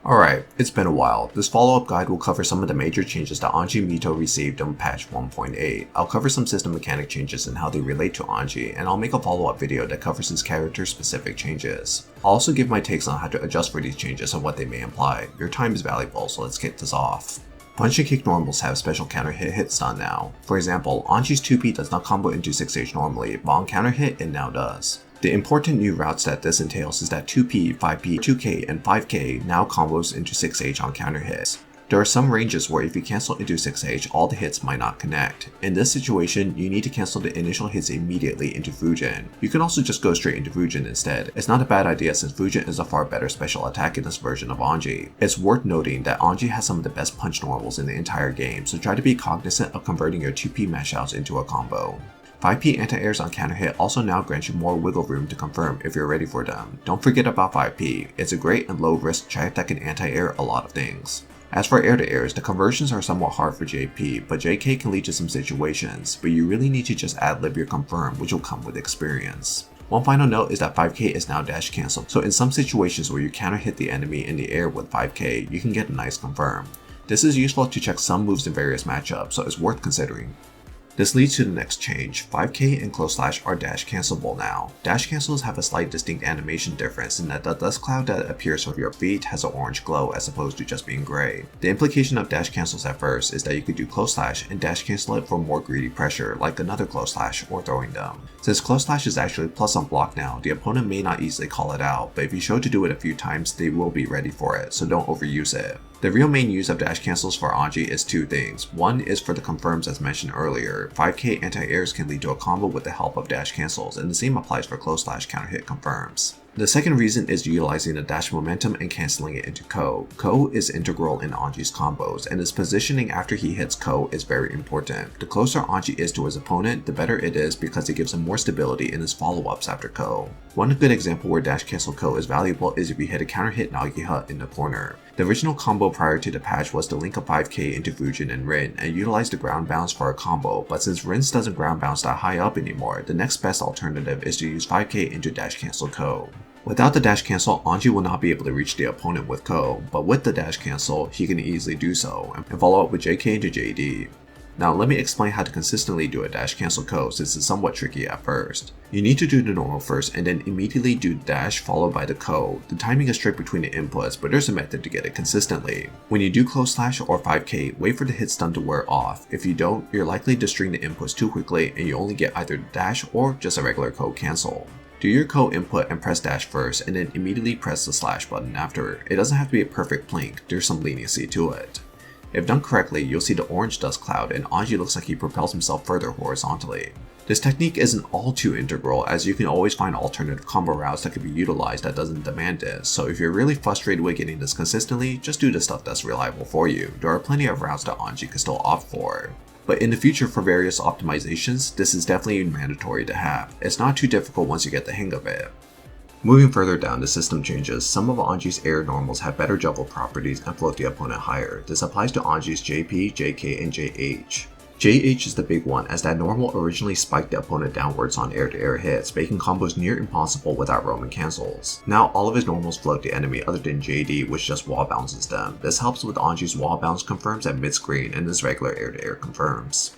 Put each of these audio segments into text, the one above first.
Alright, it's been a while. This follow-up guide will cover some of the major changes that Anji Mito received in patch 1.8. I'll cover some system mechanic changes and how they relate to Anji, and I'll make a follow-up video that covers his character-specific changes. I'll also give my takes on how to adjust for these changes and what they may imply. Your time is valuable, so let's kick this off. Punch and kick normals have special counter hit stun now. For example, Anji's 2P does not combo into 6H normally, but on counter hit it now does. The important new routes that this entails is that 2P, 5P, 2K, and 5K now combos into 6H on counter hits. There are some ranges where if you cancel into 6H, all the hits might not connect. In this situation, you need to cancel the initial hits immediately into Fujin. You can also just go straight into Fujin instead. It's not a bad idea since Fujin is a far better special attack in this version of Anji. It's worth noting that Anji has some of the best punch normals in the entire game, so try to be cognizant of converting your 2P mashouts into a combo. 5P anti-airs on counter hit also now grant you more wiggle room to confirm if you're ready for them. Don't forget about 5P, it's a great and low risk check that can anti-air a lot of things. As for air to airs, the conversions are somewhat hard for JP, but JK can lead to some situations, but you really need to just ad-lib your confirm, which will come with experience. One final note is that 5K is now dash cancelled, so in some situations where you counter hit the enemy in the air with 5K, you can get a nice confirm. This is useful to check some moves in various matchups, so it's worth considering. This leads to the next change. 5K and close slash are dash cancelable now. Dash cancels have a slight distinct animation difference in that the dust cloud that appears from your feet has an orange glow as opposed to just being gray. The implication of dash cancels at first is that you could do close slash and dash cancel it for more greedy pressure like another close slash or throwing them. Since close slash is actually plus on block now, the opponent may not easily call it out, but if you show to do it a few times, they will be ready for it, so don't overuse it. The real main use of dash cancels for Anji is two things. One is for the confirms as mentioned earlier. 5K anti-airs can lead to a combo with the help of dash cancels, and the same applies for close slash counter hit confirms. The second reason is utilizing the dash momentum and cancelling it into Ko. Ko is integral in Anji's combos, and his positioning after he hits Ko is very important. The closer Anji is to his opponent, the better it is because it gives him more stability in his follow-ups after Ko. One good example where dash cancel Ko is valuable is if you hit a counter hit Nagiha in the corner. The original combo prior to the patch was to link a 5K into Fujin and Rin and utilize the ground bounce for a combo, but since Rin's doesn't ground bounce that high up anymore, the next best alternative is to use 5K into dash cancel Ko. Without the dash cancel, Anji will not be able to reach the opponent with Ko, but with the dash cancel, he can easily do so, and follow up with JK into JD. Now let me explain how to consistently do a dash cancel Ko since it's somewhat tricky at first. You need to do the normal first and then immediately do dash followed by the Ko. The timing is strict between the inputs, but there's a method to get it consistently. When you do close slash or 5K, wait for the hit stun to wear off. If you don't, you're likely to string the inputs too quickly and you only get either dash or just a regular Ko cancel. Do your Ko input and press dash first and then immediately press the slash button after. It doesn't have to be a perfect plink, there's some leniency to it. If done correctly, you'll see the orange dust cloud and Anji looks like he propels himself further horizontally. This technique isn't all too integral as you can always find alternative combo routes that can be utilized that doesn't demand this, so if you're really frustrated with getting this consistently, just do the stuff that's reliable for you. There are plenty of routes that Anji can still opt for. But in the future for various optimizations, this is definitely mandatory to have. It's not too difficult once you get the hang of it. Moving further down the system changes, some of Anji's air normals have better juggle properties and float the opponent higher. This applies to Anji's JP, JK, and JH. JH is the big one as that normal originally spiked the opponent downwards on air-to-air hits, making combos near impossible without Roman cancels. Now all of his normals float the enemy other than JD, which just wall bounces them. This helps with Anji's wall bounce confirms at mid-screen and his regular air-to-air confirms.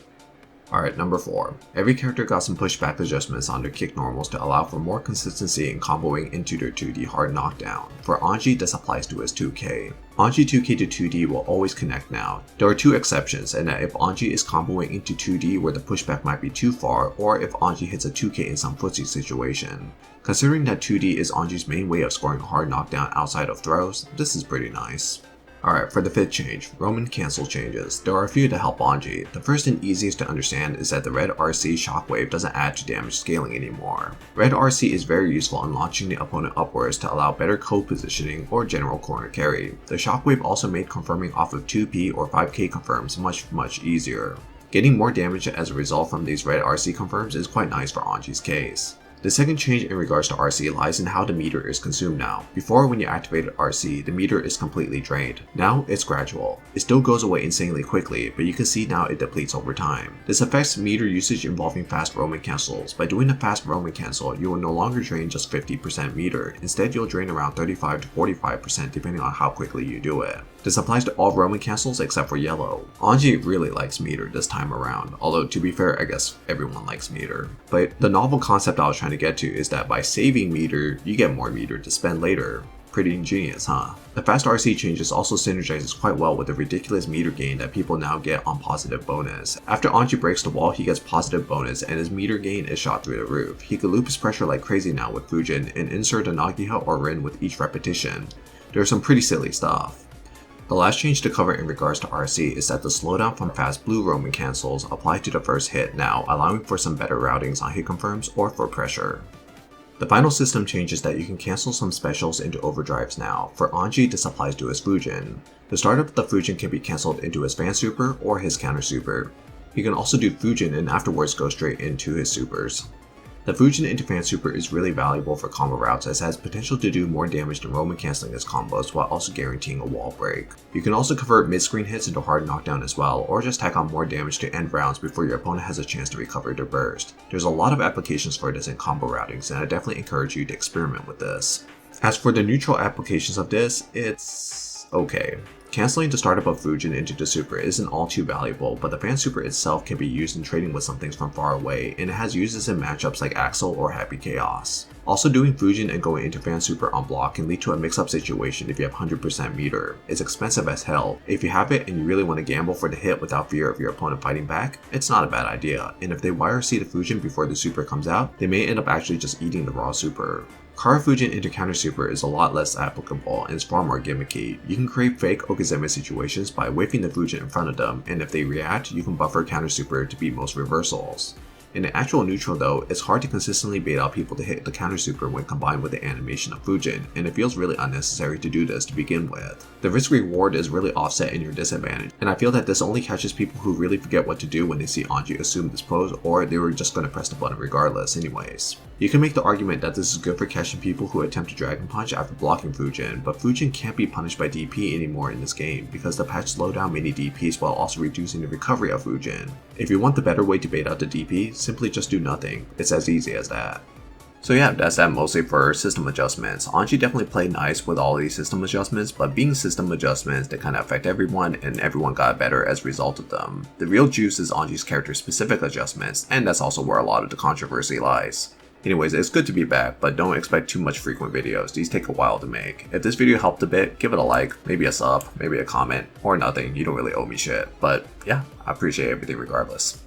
Alright, number 4. Every character got some pushback adjustments on their kick normals to allow for more consistency in comboing into their 2D hard knockdown. For Anji, this applies to his 2K. Anji 2K to 2D will always connect now. There are two exceptions, and that if Anji is comboing into 2D where the pushback might be too far, or if Anji hits a 2K in some footsie situation. Considering that 2D is Anji's main way of scoring hard knockdown outside of throws, this is pretty nice. Alright, for the fifth change, Roman cancel changes. There are a few to help Anji. The first and easiest to understand is that the red RC shockwave doesn't add to damage scaling anymore. Red RC is very useful in launching the opponent upwards to allow better co-positioning or general corner carry. The shockwave also made confirming off of 2P or 5K confirms much easier. Getting more damage as a result from these red RC confirms is quite nice for Anji's case. The second change in regards to RC lies in how the meter is consumed now. Before, when you activated RC, the meter is completely drained. Now, it's gradual. It still goes away insanely quickly, but you can see now it depletes over time. This affects meter usage involving fast roaming cancels. By doing a fast roaming cancel, you will no longer drain just 50% meter. Instead, you'll drain around 35 to 45% depending on how quickly you do it. This applies to all roaming cancels except for yellow. Anji really likes meter this time around, although to be fair, I guess everyone likes meter. But the novel concept I was trying to get to is that by saving meter, you get more meter to spend later. Pretty ingenious, huh? The fast RC changes also synergizes quite well with the ridiculous meter gain that people now get on positive bonus. After Anji breaks the wall, he gets positive bonus and his meter gain is shot through the roof. He could loop his pressure like crazy now with Fujin and insert a Nagiha or Rin with each repetition. There's some pretty silly stuff. The last change to cover in regards to RC is that the slowdown from fast blue roaming cancels apply to the first hit now, allowing for some better routings on hit confirms or for pressure. The final system change is that you can cancel some specials into overdrives now. For Anji, this applies to his Fujin. The start of the Fujin can be cancelled into his fan super or his counter super. He can also do Fujin and afterwards go straight into his supers. The Fujin into fan super is really valuable for combo routes as it has potential to do more damage than roaming cancelling his combos while also guaranteeing a wall break. You can also convert mid-screen hits into hard knockdown as well, or just tack on more damage to end rounds before your opponent has a chance to recover their burst. There's a lot of applications for this in combo routings, and I definitely encourage you to experiment with this. As for the neutral applications of this, it's okay. Cancelling the startup of Fujin into the super isn't all too valuable, but the fan super itself can be used in trading with some things from far away, and it has uses in matchups like Axel or Happy Chaos. Also, doing Fujin and going into fan super on block can lead to a mix-up situation if you have 100% meter. It's expensive as hell. If you have it and you really want to gamble for the hit without fear of your opponent fighting back, it's not a bad idea, and if they YRC the Fujin before the super comes out, they may end up actually just eating the raw super. Kara Fujin into counter super is a lot less applicable and is far more gimmicky. You can create fake Okizeme situations by whiffing the Fujin in front of them, and if they react, you can buffer counter super to beat most reversals. In the actual neutral though, it's hard to consistently bait out people to hit the counter super when combined with the animation of Fujin, and it feels really unnecessary to do this to begin with. The risk reward is really offset in your disadvantage, and I feel that this only catches people who really forget what to do when they see Anji assume this pose, or they were just going to press the button regardless anyways. You can make the argument that this is good for catching people who attempt to Dragon Punch after blocking Fujin, but Fujin can't be punished by DP anymore in this game because the patch slowed down many DPs while also reducing the recovery of Fujin. If you want the better way to bait out the DP, simply just do nothing. It's as easy as that. So yeah, that's that mostly for system adjustments. Anji definitely played nice with all these system adjustments, but being system adjustments, they kind of affect everyone and everyone got better as a result of them. The real juice is Anji's character specific adjustments, and that's also where a lot of the controversy lies. Anyways, it's good to be back, but don't expect too much frequent videos. These take a while to make. If this video helped a bit, give it a like, maybe a sub, maybe a comment, or nothing. You don't really owe me shit. But yeah, I appreciate everything regardless.